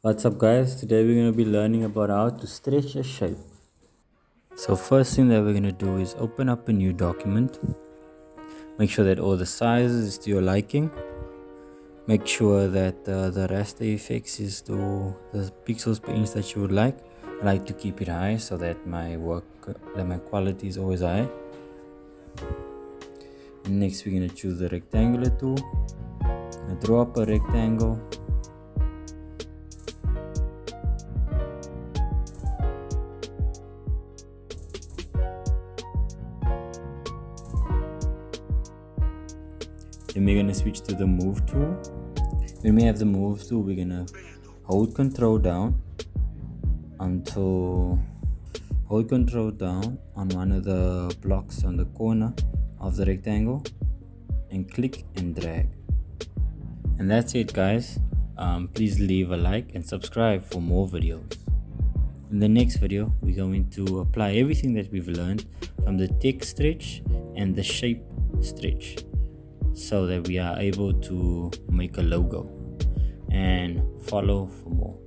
What's up, guys? Today we're going to be learning about how to stretch a shape. So first thing that we're going to do is open up a new document. Make sure that all the sizes is to your liking. Make sure that the raster effects is to the pixels per inch that you would like. I like to keep it high so that my quality is always high. And next we're going to choose the rectangular tool. Draw up a rectangle. Then we're gonna switch to the move tool. When we have the move tool, we're gonna hold control down on one of the blocks on the corner of the rectangle and click and drag. And that's it, guys. Please leave a like and subscribe for more videos. In the next video, we're going to apply everything that we've learned from the text stretch and the shape stretch, so that we are able to make a logo, and follow for more.